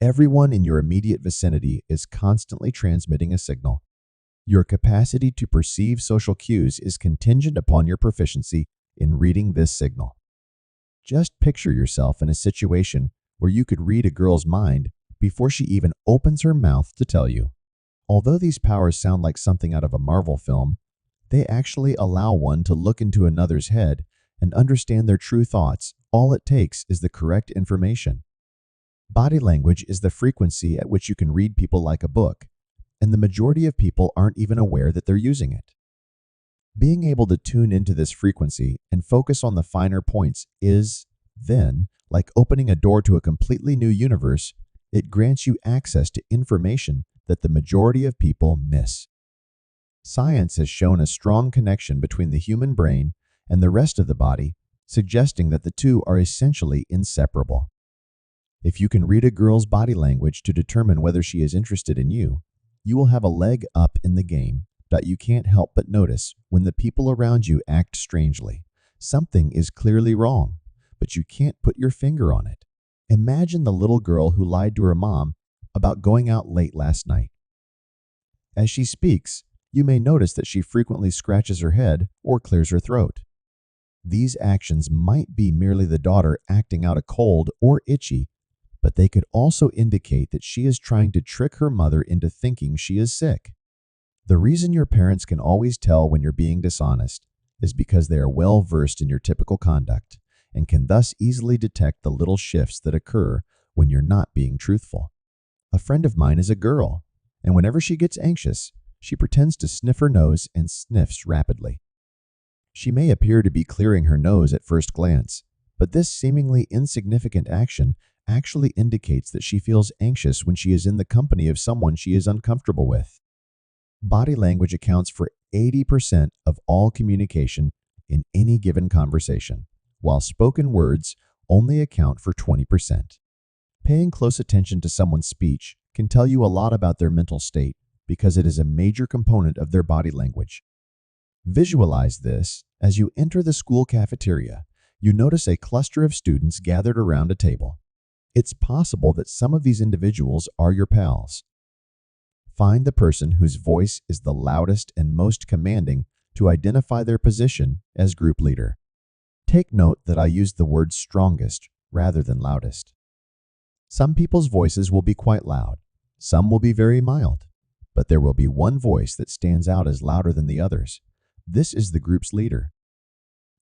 Everyone in your immediate vicinity is constantly transmitting a signal. Your capacity to perceive social cues is contingent upon your proficiency in reading this signal. Just picture yourself in a situation where you could read a girl's mind before she even opens her mouth to tell you. Although these powers sound like something out of a Marvel film, they actually allow one to look into another's head and understand their true thoughts. All it takes is the correct information. Body language is the frequency at which you can read people like a book, and the majority of people aren't even aware that they're using it. Being able to tune into this frequency and focus on the finer points is, then, like opening a door to a completely new universe. It grants you access to information that the majority of people miss. Science has shown a strong connection between the human brain and the rest of the body, suggesting that the two are essentially inseparable. If you can read a girl's body language to determine whether she is interested in you, you will have a leg up in the game. That you can't help but notice when the people around you act strangely. Something is clearly wrong, but you can't put your finger on it. Imagine the little girl who lied to her mom about going out late last night. As she speaks, you may notice that she frequently scratches her head or clears her throat. These actions might be merely the daughter acting out a cold or itchy, but they could also indicate that she is trying to trick her mother into thinking she is sick. The reason your parents can always tell when you're being dishonest is because they are well versed in your typical conduct and can thus easily detect the little shifts that occur when you're not being truthful. A friend of mine is a girl, and whenever she gets anxious, she pretends to sniff her nose and sniffs rapidly. She may appear to be clearing her nose at first glance, but this seemingly insignificant action actually indicates that she feels anxious when she is in the company of someone she is uncomfortable with. Body language accounts for 80% of all communication in any given conversation, while spoken words only account for 20%. Paying close attention to someone's speech can tell you a lot about their mental state because it is a major component of their body language. Visualize this as you enter the school cafeteria. You notice a cluster of students gathered around a table. It's possible that some of these individuals are your pals. Find the person whose voice is the loudest and most commanding to identify their position as group leader. Take note that I used the word strongest rather than loudest. Some people's voices will be quite loud. Some will be very mild. But there will be one voice that stands out as louder than the others. This is the group's leader.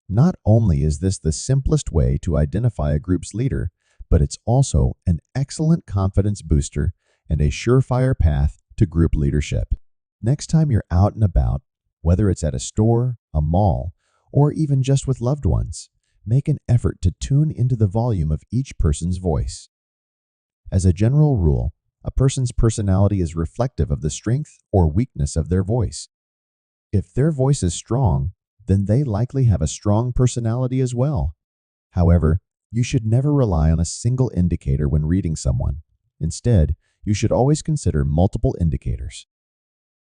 Not only is this the simplest way to identify a group's leader, but it's also an excellent confidence booster and a surefire path to group leadership. Next time you're out and about, whether it's at a store, a mall, or even just with loved ones, make an effort to tune into the volume of each person's voice. As a general rule, a person's personality is reflective of the strength or weakness of their voice. If their voice is strong, then they likely have a strong personality as well. However, you should never rely on a single indicator when reading someone. Instead, you should always consider multiple indicators.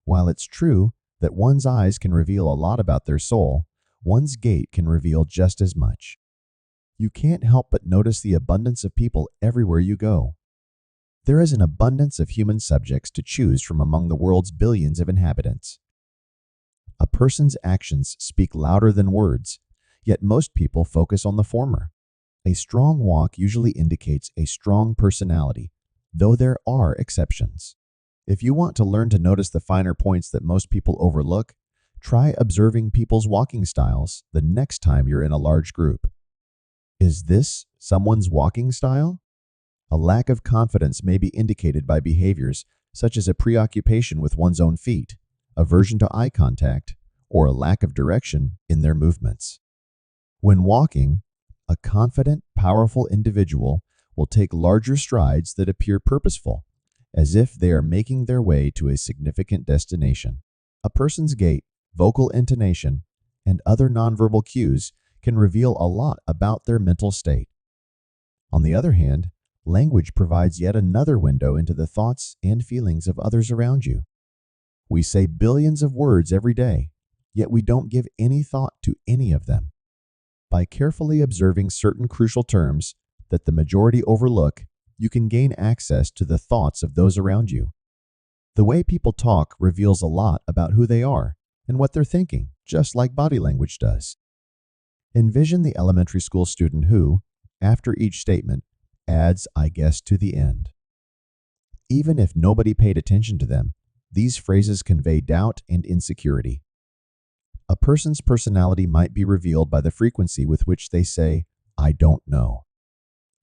While it's true that one's eyes can reveal a lot about their soul, one's gait can reveal just as much. You can't help but notice the abundance of people everywhere you go. There is an abundance of human subjects to choose from among the world's billions of inhabitants. A person's actions speak louder than words, yet most people focus on the former. A strong walk usually indicates a strong personality, though there are exceptions. If you want to learn to notice the finer points that most people overlook, try observing people's walking styles the next time you're in a large group. Is this someone's walking style? A lack of confidence may be indicated by behaviors such as a preoccupation with one's own feet, aversion to eye contact, or a lack of direction in their movements. When walking, a confident, powerful individual will take larger strides that appear purposeful, as if they are making their way to a significant destination. A person's gait, vocal intonation, and other nonverbal cues can reveal a lot about their mental state. On the other hand, language provides yet another window into the thoughts and feelings of others around you. We say billions of words every day, yet we don't give any thought to any of them. By carefully observing certain crucial terms that the majority overlook, you can gain access to the thoughts of those around you. The way people talk reveals a lot about who they are and what they're thinking, just like body language does. Envision the elementary school student who, after each statement, adds "I guess" to the end. Even if nobody paid attention to them, these phrases convey doubt and insecurity. A person's personality might be revealed by the frequency with which they say, "I don't know."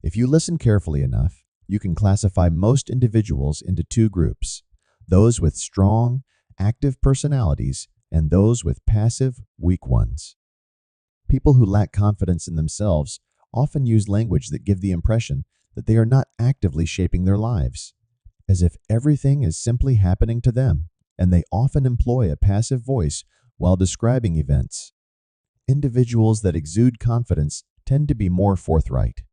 If you listen carefully enough, you can classify most individuals into two groups: those with strong, active personalities and those with passive, weak ones. People who lack confidence in themselves often use language that give the impression that they are not actively shaping their lives, as if everything is simply happening to them, and they often employ a passive voice while describing events. Individuals that exude confidence tend to be more forthright.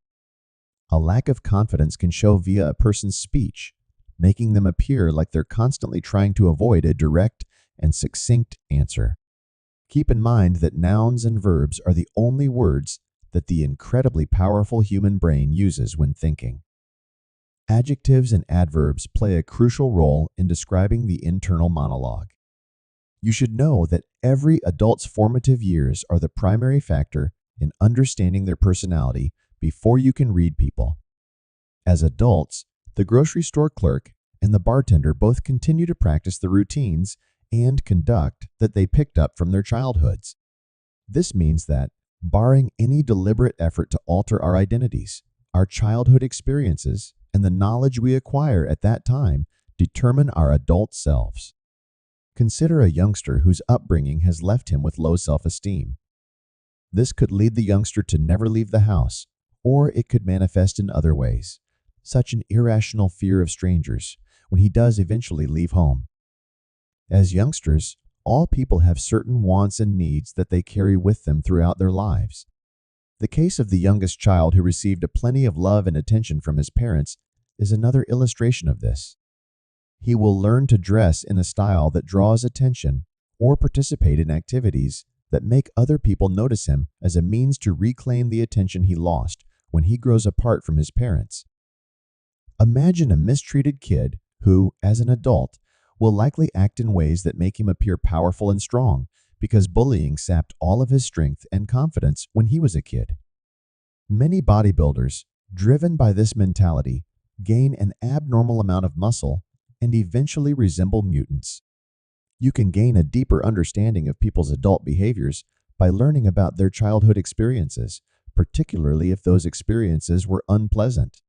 A lack of confidence can show via a person's speech, making them appear like they're constantly trying to avoid a direct and succinct answer. Keep in mind that nouns and verbs are the only words that the incredibly powerful human brain uses when thinking. Adjectives and adverbs play a crucial role in describing the internal monologue. You should know that every adult's formative years are the primary factor in understanding their personality before you can read people. As adults, the grocery store clerk and the bartender both continue to practice the routines and conduct that they picked up from their childhoods. This means that, barring any deliberate effort to alter our identities, our childhood experiences and the knowledge we acquire at that time determine our adult selves. Consider a youngster whose upbringing has left him with low self-esteem. This could lead the youngster to never leave the house, or it could manifest in other ways, such an irrational fear of strangers when he does eventually leave home. As youngsters, all people have certain wants and needs that they carry with them throughout their lives. The case of the youngest child who received a plenty of love and attention from his parents is another illustration of this. He will learn to dress in a style that draws attention or participate in activities that make other people notice him as a means to reclaim the attention he lost when he grows apart from his parents. Imagine a mistreated kid who, as an adult, will likely act in ways that make him appear powerful and strong because bullying sapped all of his strength and confidence when he was a kid. Many bodybuilders, driven by this mentality, gain an abnormal amount of muscle and eventually resemble mutants. You can gain a deeper understanding of people's adult behaviors by learning about their childhood experiences, particularly if those experiences were unpleasant.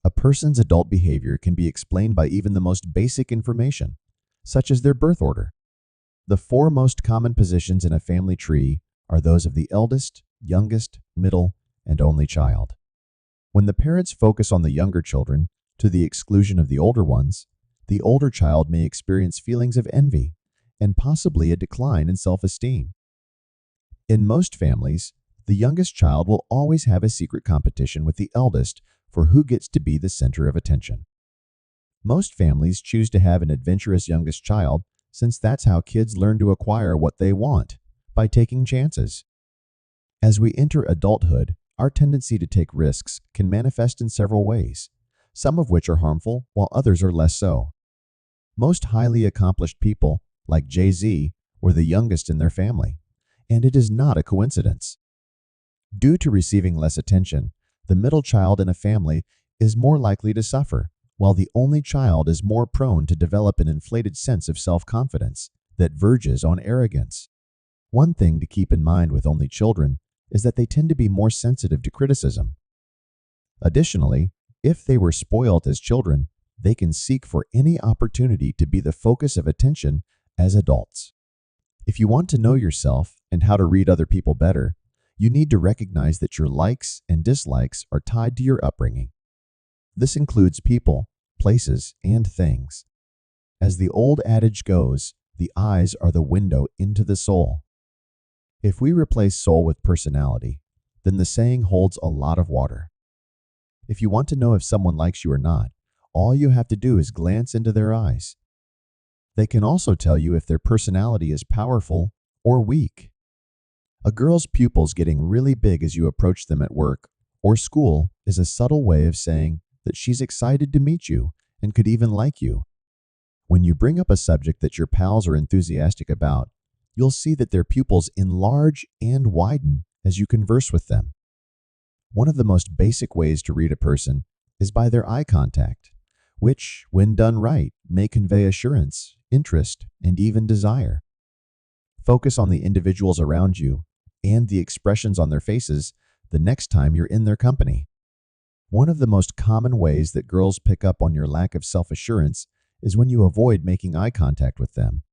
A person's adult behavior can be explained by even the most basic information, such as their birth order. The four most common positions in a family tree are those of the eldest, youngest, middle, and only child. When the parents focus on the younger children to the exclusion of the older ones, the older child may experience feelings of envy and possibly a decline in self-esteem. In most families, the youngest child will always have a secret competition with the eldest for who gets to be the center of attention. Most families choose to have an adventurous youngest child since that's how kids learn to acquire what they want, by taking chances. As we enter adulthood, our tendency to take risks can manifest in several ways, some of which are harmful while others are less so. Most highly accomplished people, like Jay-Z, were the youngest in their family, and it is not a coincidence. Due to receiving less attention, the middle child in a family is more likely to suffer, while the only child is more prone to develop an inflated sense of self-confidence that verges on arrogance. One thing to keep in mind with only children is that they tend to be more sensitive to criticism. Additionally, if they were spoiled as children, they can seek for any opportunity to be the focus of attention as adults. If you want to know yourself and how to read other people better, you need to recognize that your likes and dislikes are tied to your upbringing. This includes people, places, and things. As the old adage goes, the eyes are the window into the soul. If we replace soul with personality, then the saying holds a lot of water. If you want to know if someone likes you or not, all you have to do is glance into their eyes. They can also tell you if their personality is powerful or weak. A girl's pupils getting really big as you approach them at work or school is a subtle way of saying, that she's excited to meet you and could even like you. When you bring up a subject that your pals are enthusiastic about, you'll see that their pupils enlarge and widen as you converse with them. One of the most basic ways to read a person is by their eye contact, which, when done right, may convey assurance, interest, and even desire. Focus on the individuals around you and the expressions on their faces the next time you're in their company. One of the most common ways that girls pick up on your lack of self-assurance is when you avoid making eye contact with them.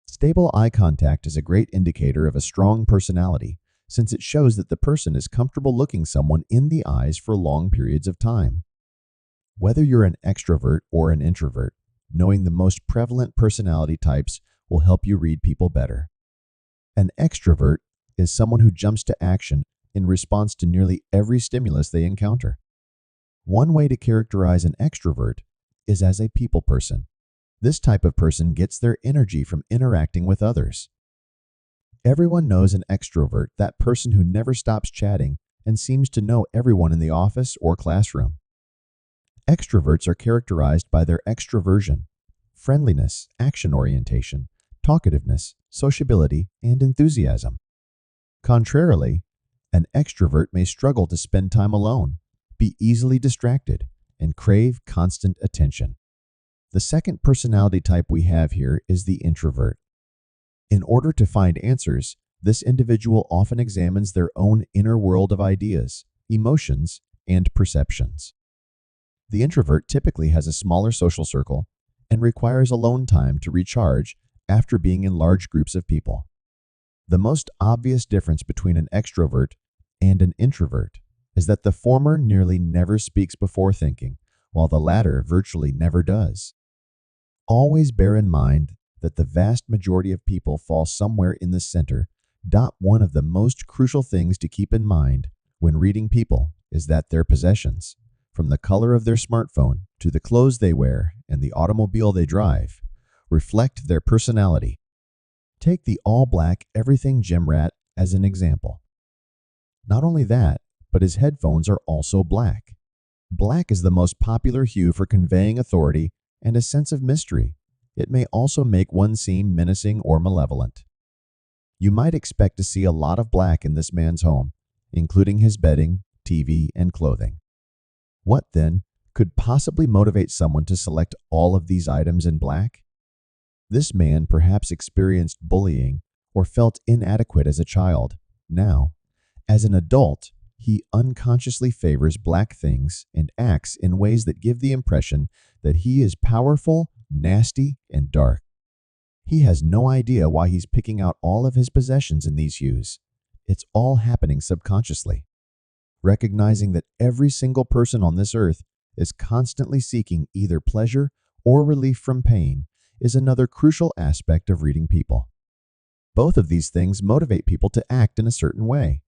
Stable eye contact is a great indicator of a strong personality, since it shows that the person is comfortable looking someone in the eyes for long periods of time. Whether you're an extrovert or an introvert, knowing the most prevalent personality types will help you read people better. An extrovert is someone who jumps to action in response to nearly every stimulus they encounter. One way to characterize an extrovert is as a people person. This type of person gets their energy from interacting with others. Everyone knows an extrovert, that person who never stops chatting and seems to know everyone in the office or classroom. Extroverts are characterized by their extroversion, friendliness, action orientation, talkativeness, sociability, and enthusiasm. Contrarily, an extrovert may struggle to spend time alone, be easily distracted, and crave constant attention. The second personality type we have here is the introvert. In order to find answers, this individual often examines their own inner world of ideas, emotions, and perceptions. The introvert typically has a smaller social circle and requires alone time to recharge after being in large groups of people. The most obvious difference between an extrovert and an introvert is that the former nearly never speaks before thinking, while the latter virtually never does. Always bear in mind that the vast majority of people fall somewhere in the center. One of the most crucial things to keep in mind when reading people is that their possessions, from the color of their smartphone to the clothes they wear and the automobile they drive, reflect their personality. Take the all-black everything gym rat as an example. Not only that, but his headphones are also black. Black is the most popular hue for conveying authority and a sense of mystery. It may also make one seem menacing or malevolent. You might expect to see a lot of black in this man's home, including his bedding, TV, and clothing. What, then, could possibly motivate someone to select all of these items in black? This man perhaps experienced bullying or felt inadequate as a child. Now, as an adult, he unconsciously favors black things and acts in ways that give the impression that he is powerful, nasty, and dark. He has no idea why he's picking out all of his possessions in these hues. It's all happening subconsciously. Recognizing that every single person on this earth is constantly seeking either pleasure or relief from pain is another crucial aspect of reading people. Both of these things motivate people to act in a certain way.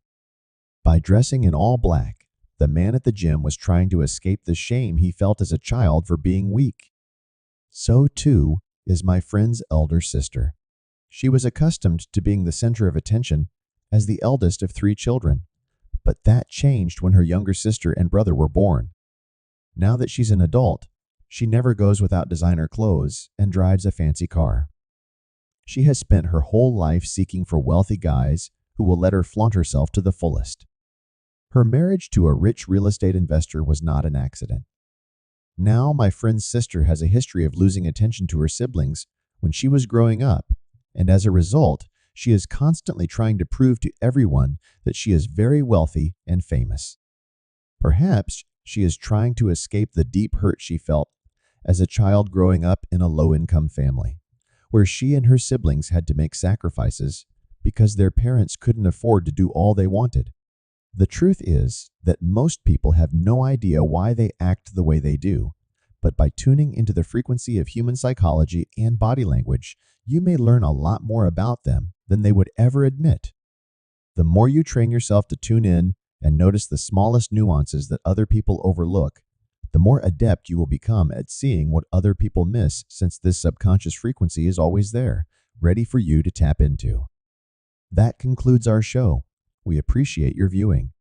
By dressing in all black, the man at the gym was trying to escape the shame he felt as a child for being weak. So too is my friend's elder sister. She was accustomed to being the center of attention as the eldest of 3 children, but that changed when her younger sister and brother were born. Now that she's an adult, she never goes without designer clothes and drives a fancy car. She has spent her whole life seeking for wealthy guys who will let her flaunt herself to the fullest. Her marriage to a rich real estate investor was not an accident. Now my friend's sister has a history of losing attention to her siblings when she was growing up, and as a result, she is constantly trying to prove to everyone that she is very wealthy and famous. Perhaps she is trying to escape the deep hurt she felt as a child growing up in a low-income family, where she and her siblings had to make sacrifices because their parents couldn't afford to do all they wanted. The truth is that most people have no idea why they act the way they do, but by tuning into the frequency of human psychology and body language, you may learn a lot more about them than they would ever admit. The more you train yourself to tune in and notice the smallest nuances that other people overlook, the more adept you will become at seeing what other people miss, since this subconscious frequency is always there, ready for you to tap into. That concludes our show. We appreciate your viewing.